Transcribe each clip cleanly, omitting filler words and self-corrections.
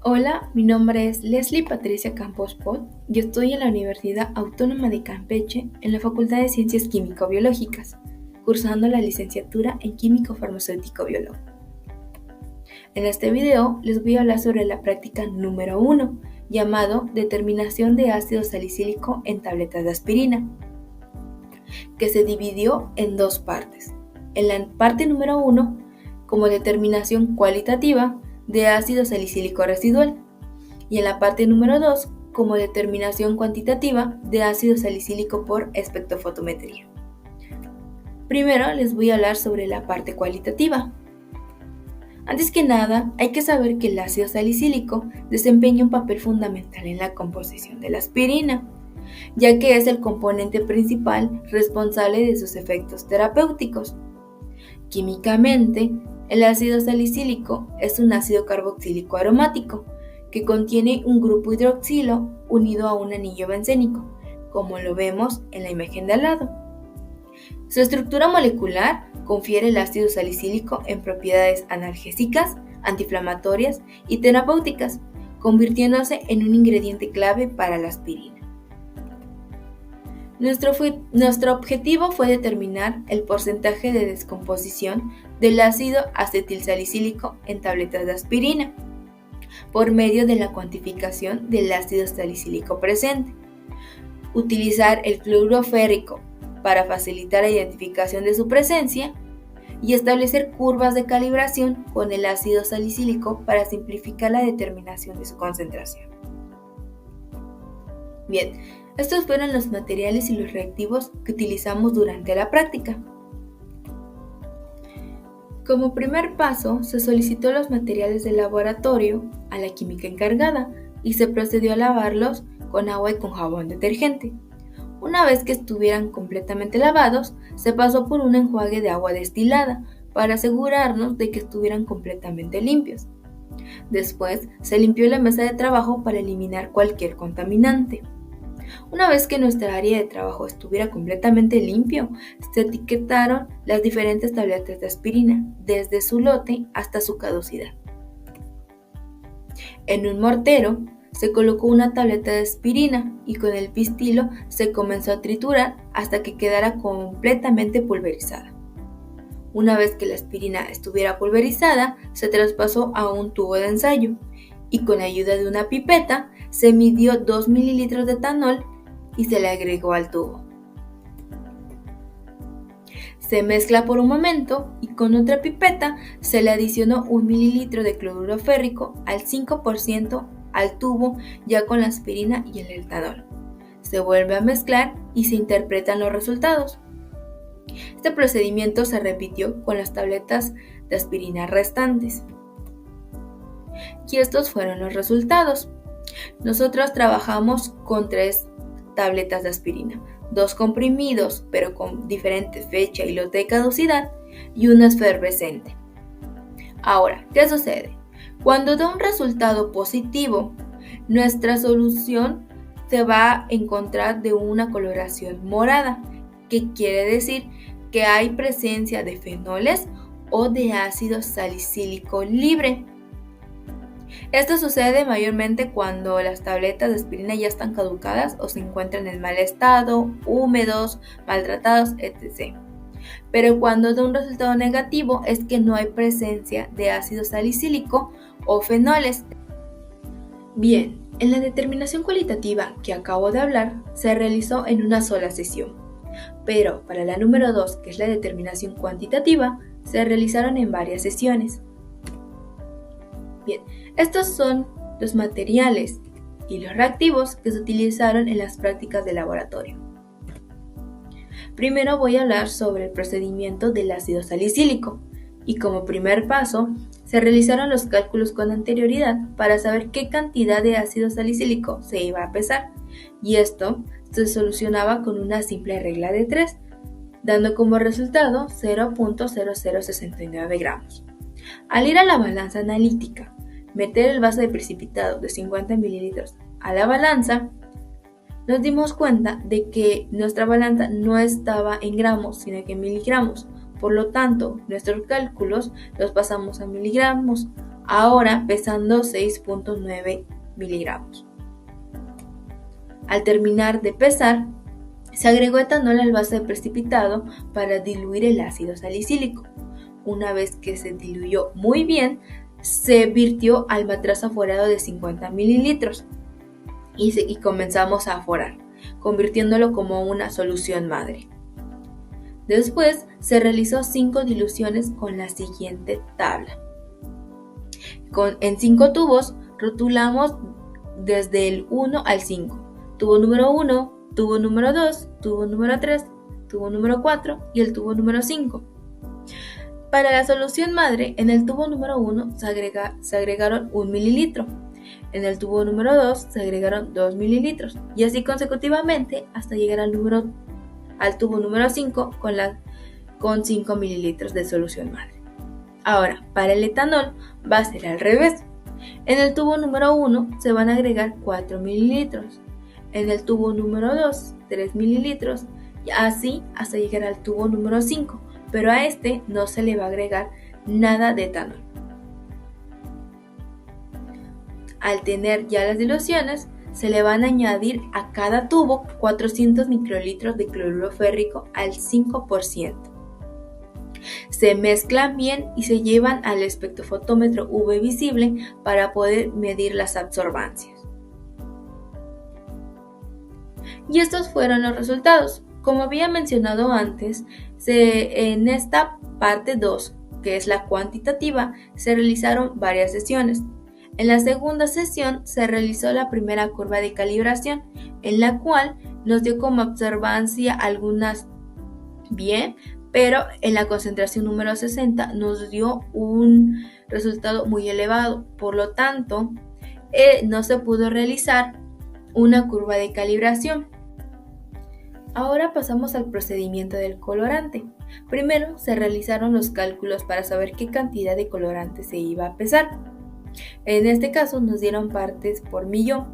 Hola, mi nombre es Leslie Patricia Campos Pot y estoy en la Universidad Autónoma de Campeche en la Facultad de Ciencias Químico-Biológicas, cursando la licenciatura en Químico Farmacéutico Biólogo. En este video les voy a hablar sobre la práctica número 1, llamado Determinación de ácido salicílico en tabletas de aspirina, que se dividió en dos partes. En la parte número 1, como determinación cualitativa de ácido salicílico residual, y en la parte número 2 como determinación cuantitativa de ácido salicílico por espectrofotometría. Primero les voy a hablar sobre la parte cualitativa. Antes que nada, hay que saber que el ácido salicílico desempeña un papel fundamental en la composición de la aspirina, ya que es el componente principal responsable de sus efectos terapéuticos. Químicamente, el ácido salicílico es un ácido carboxílico aromático que contiene un grupo hidroxilo unido a un anillo bencénico, como lo vemos en la imagen de al lado. Su estructura molecular confiere el ácido salicílico en propiedades analgésicas, antiinflamatorias y terapéuticas, convirtiéndose en un ingrediente clave para la aspirina. Nuestro objetivo fue determinar el porcentaje de descomposición del ácido acetilsalicílico en tabletas de aspirina por medio de la cuantificación del ácido salicílico presente. Utilizar el cloruro férrico para facilitar la identificación de su presencia y establecer curvas de calibración con el ácido salicílico para simplificar la determinación de su concentración. Bien, estos fueron los materiales y los reactivos que utilizamos durante la práctica. Como primer paso, se solicitó los materiales del laboratorio a la química encargada y se procedió a lavarlos con agua y con jabón detergente. Una vez que estuvieran completamente lavados, se pasó por un enjuague de agua destilada para asegurarnos de que estuvieran completamente limpios. Después, se limpió la mesa de trabajo para eliminar cualquier contaminante. Una vez que nuestra área de trabajo estuviera completamente limpio, se etiquetaron las diferentes tabletas de aspirina, desde su lote hasta su caducidad. En un mortero se colocó una tableta de aspirina y con el pistilo se comenzó a triturar hasta que quedara completamente pulverizada. Una vez que la aspirina estuviera pulverizada, se traspasó a un tubo de ensayo y con ayuda de una pipeta se midió 2 mililitros de etanol y se le agregó al tubo. Se mezcla por un momento y con otra pipeta se le adicionó 1 mililitro de cloruro férrico al 5% al tubo ya con la aspirina y el etanol. Se vuelve a mezclar y se interpretan los resultados. Este procedimiento se repitió con las tabletas de aspirina restantes. Y estos fueron los resultados. Nosotros trabajamos con 3 tabletas de aspirina, 2 comprimidos pero con diferente fecha y lote de caducidad y una efervescente. Ahora, ¿qué sucede? Cuando da un resultado positivo, nuestra solución se va a encontrar de una coloración morada, que quiere decir que hay presencia de fenoles o de ácido salicílico libre. Esto sucede mayormente cuando las tabletas de aspirina ya están caducadas o se encuentran en mal estado, húmedos, maltratados, etc. Pero cuando da un resultado negativo es que no hay presencia de ácido salicílico o fenoles. Bien, en la determinación cualitativa que acabo de hablar se realizó en una sola sesión, pero para la número 2, que es la determinación cuantitativa, se realizaron en varias sesiones. Bien, estos son los materiales y los reactivos que se utilizaron en las prácticas de laboratorio. Primero voy a hablar sobre el procedimiento del ácido salicílico y como primer paso se realizaron los cálculos con anterioridad para saber qué cantidad de ácido salicílico se iba a pesar y esto se solucionaba con una simple regla de 3, dando como resultado 0.0069 gramos. Al ir a la balanza analítica, meter el vaso de precipitado de 50 mililitros a la balanza, nos dimos cuenta de que nuestra balanza no estaba en gramos, sino que en miligramos. Por lo tanto, nuestros cálculos los pasamos a miligramos, ahora pesando 6.9 miligramos. Al terminar de pesar, se agregó etanol al vaso de precipitado para diluir el ácido salicílico. Una vez que se diluyó muy bien, se virtió al matrazo aforado de 50 mililitros y comenzamos a aforar, convirtiéndolo como una solución madre. Después se realizó 5 diluciones con la siguiente tabla. En 5 tubos rotulamos desde el 1 al 5. Tubo número 1, tubo número 2, tubo número 3, tubo número 4 y el tubo número 5. Para la solución madre, en el tubo número 1 se agregaron 1 mililitro. En el tubo número 2 se agregaron 2 mililitros y así consecutivamente hasta llegar al tubo número 5 con 5 mililitros de solución madre. Ahora, para el etanol va a ser al revés. En el tubo número 1 se van a agregar 4 mililitros. En el tubo número 2, 3 mililitros y así hasta llegar al tubo número 5, pero a este no se le va a agregar nada de etanol. Al tener ya las diluciones, se le van a añadir a cada tubo 400 microlitros de cloruro férrico al 5%. Se mezclan bien y se llevan al espectrofotómetro UV visible para poder medir las absorbancias. Y estos fueron los resultados. Como había mencionado antes, en esta parte 2, que es la cuantitativa, se realizaron varias sesiones. En la segunda sesión se realizó la primera curva de calibración, en la cual nos dio como absorbancia algunas bien, pero en la concentración número 60 nos dio un resultado muy elevado. Por lo tanto, no se pudo realizar una curva de calibración. Ahora pasamos al procedimiento del colorante. Primero se realizaron los cálculos para saber qué cantidad de colorante se iba a pesar. En este caso nos dieron partes por millón,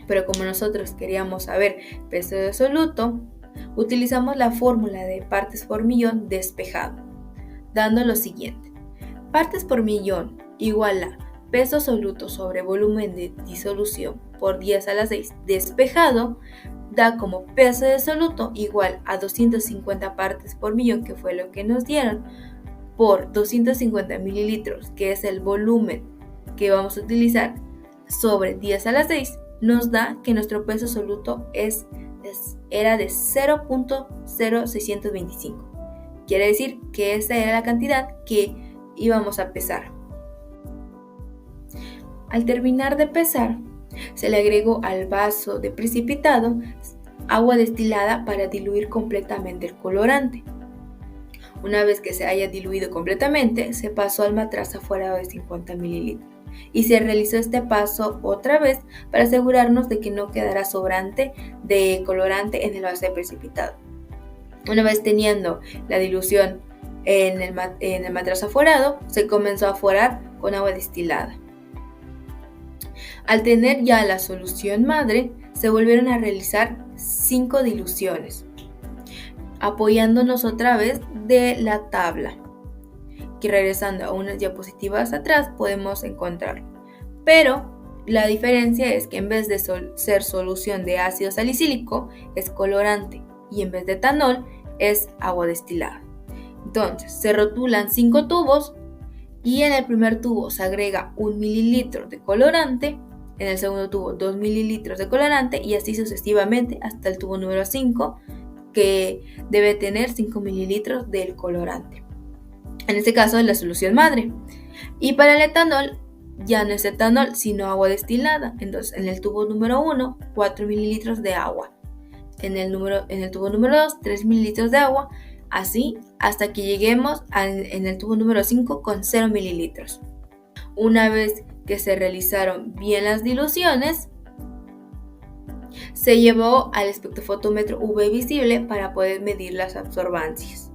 pero como nosotros queríamos saber peso de soluto, utilizamos la fórmula de partes por millón despejado, dando lo siguiente: partes por millón igual a peso soluto sobre volumen de disolución por 10 a la 6 despejado, da como peso de soluto igual a 250 partes por millón, que fue lo que nos dieron, por 250 mililitros, que es el volumen que vamos a utilizar, sobre 10 a la 6, nos da que nuestro peso soluto era de 0.0625. Quiere decir que esa era la cantidad que íbamos a pesar. Al terminar de pesar, se le agregó al vaso de precipitado agua destilada para diluir completamente el colorante. Una vez que se haya diluido completamente, se pasó al matrazo afuera de 50 mililitros y se realizó este paso otra vez para asegurarnos de que no quedara sobrante de colorante en el vaso de precipitado. Una vez teniendo la dilución en el matrazo aforado, se comenzó a aforar con agua destilada. Al tener ya la solución madre, se volvieron a realizar 5 diluciones, apoyándonos otra vez de la tabla, que regresando a unas diapositivas atrás podemos encontrarlo. Pero la diferencia es que en vez de ser solución de ácido salicílico es colorante y en vez de etanol es agua destilada. Entonces se rotulan 5 tubos y en el primer tubo se agrega 1 mililitro de colorante, en el segundo tubo 2 mililitros de colorante y así sucesivamente hasta el tubo número 5, que debe tener 5 mililitros del colorante. En este caso es la solución madre. Y para el etanol ya no es etanol sino agua destilada. Entonces en el tubo número 1 4 mililitros de agua. En el tubo número 2 3 mililitros de agua. Así hasta que lleguemos en el tubo número 5 con 0 mililitros. Una vez que se realizaron bien las diluciones, se llevó al espectrofotómetro UV visible para poder medir las absorbancias.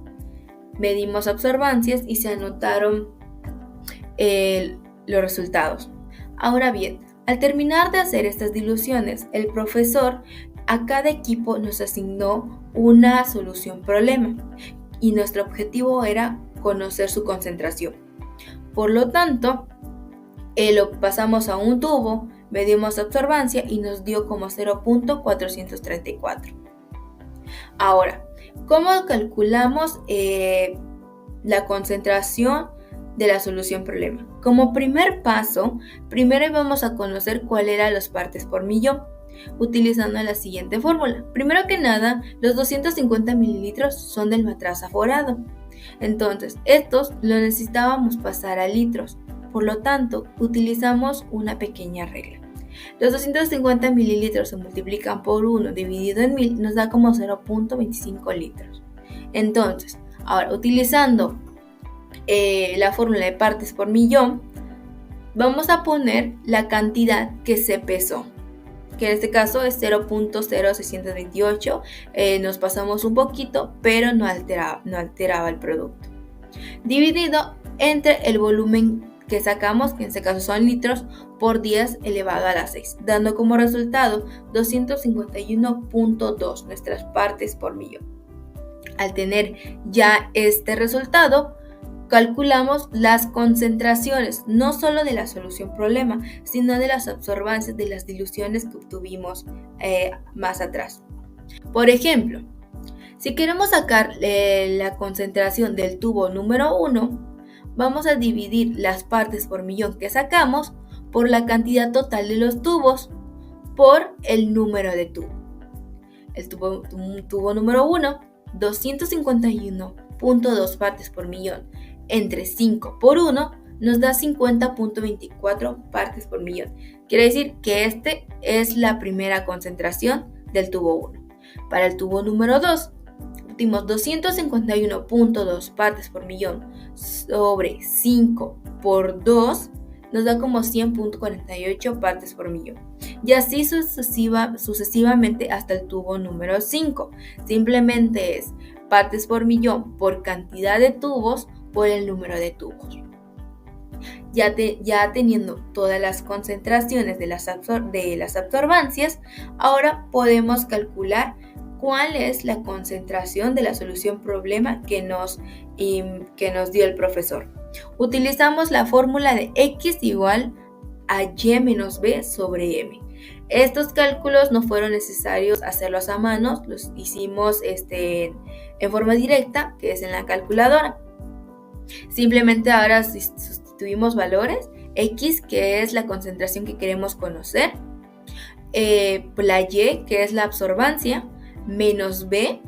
Medimos absorbancias y se anotaron los resultados. Ahora bien, al terminar de hacer estas diluciones, el profesor a cada equipo nos asignó una solución problema y nuestro objetivo era conocer su concentración. Por lo tanto, lo pasamos a un tubo, medimos absorbancia y nos dio como 0.434. Ahora, ¿cómo calculamos la concentración de la solución problema? Como primer paso, primero vamos a conocer cuál eran las partes por millón, utilizando la siguiente fórmula. Primero que nada, los 250 mililitros son del matraz aforado. Entonces, estos lo necesitábamos pasar a litros. Por lo tanto, utilizamos una pequeña regla. Los 250 mililitros se multiplican por 1 dividido en 1000 nos da como 0.25 litros. Entonces, ahora utilizando la fórmula de partes por millón, vamos a poner la cantidad que se pesó, que en este caso es 0.0628. Nos pasamos un poquito, pero no alteraba el producto. Dividido entre el volumen que sacamos, que en este caso son litros, por 10 elevado a la 6, dando como resultado 251.2 nuestras partes por millón. Al tener ya este resultado, calculamos las concentraciones, no solo de la solución problema, sino de las absorbancias de las diluciones que obtuvimos más atrás. Por ejemplo, si queremos sacar la concentración del tubo número 1, vamos a dividir las partes por millón que sacamos por la cantidad total de los tubos por el número de tubo. El tubo número 1, 251.2 partes por millón entre 5 por 1 nos da 50.24 partes por millón. Quiere decir que este es la primera concentración del tubo 1. Para el tubo número 2, obtuvimos 251.2 partes por millón sobre 5 por 2 nos da como 100.48 partes por millón. Y así sucesivamente hasta el tubo número 5. Simplemente es partes por millón por cantidad de tubos por el número de tubos. Ya teniendo todas las concentraciones de las absorbancias, ahora podemos calcular cuál es la concentración de la solución problema que nos dio el profesor. Utilizamos la fórmula de X igual a Y menos B sobre M. Estos cálculos no fueron necesarios hacerlos a mano, los hicimos en forma directa, que es en la calculadora. Simplemente ahora sustituimos valores, X, que es la concentración que queremos conocer, la Y, que es la absorbancia, menos B,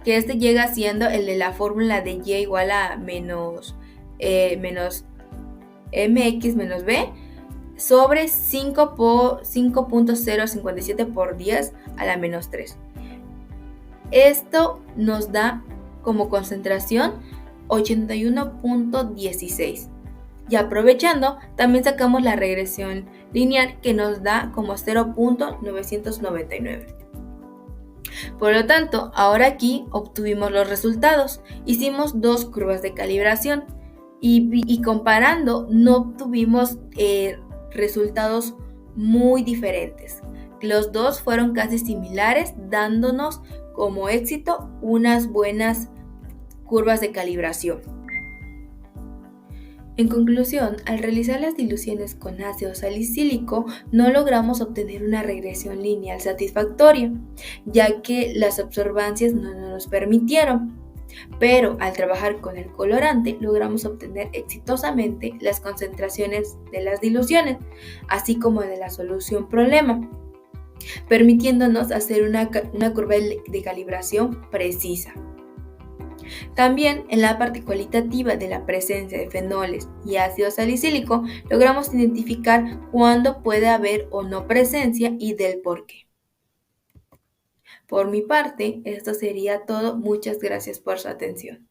que este llega siendo el de la fórmula de Y igual a menos MX menos B, sobre 5.057 por 10 a la menos 3. Esto nos da como concentración 81.16. Y aprovechando, también sacamos la regresión lineal que nos da como 0.999. Por lo tanto, ahora aquí obtuvimos los resultados. Hicimos dos curvas de calibración y comparando no obtuvimos resultados muy diferentes. Los dos fueron casi similares, dándonos como éxito unas buenas curvas de calibración. En conclusión, al realizar las diluciones con ácido salicílico no logramos obtener una regresión lineal satisfactoria, ya que las absorbancias no nos permitieron. Pero al trabajar con el colorante logramos obtener exitosamente las concentraciones de las diluciones, así como de la solución problema, permitiéndonos hacer una curva de calibración precisa. También en la parte cualitativa de la presencia de fenoles y ácido salicílico logramos identificar cuándo puede haber o no presencia y del por qué. Por mi parte, esto sería todo. Muchas gracias por su atención.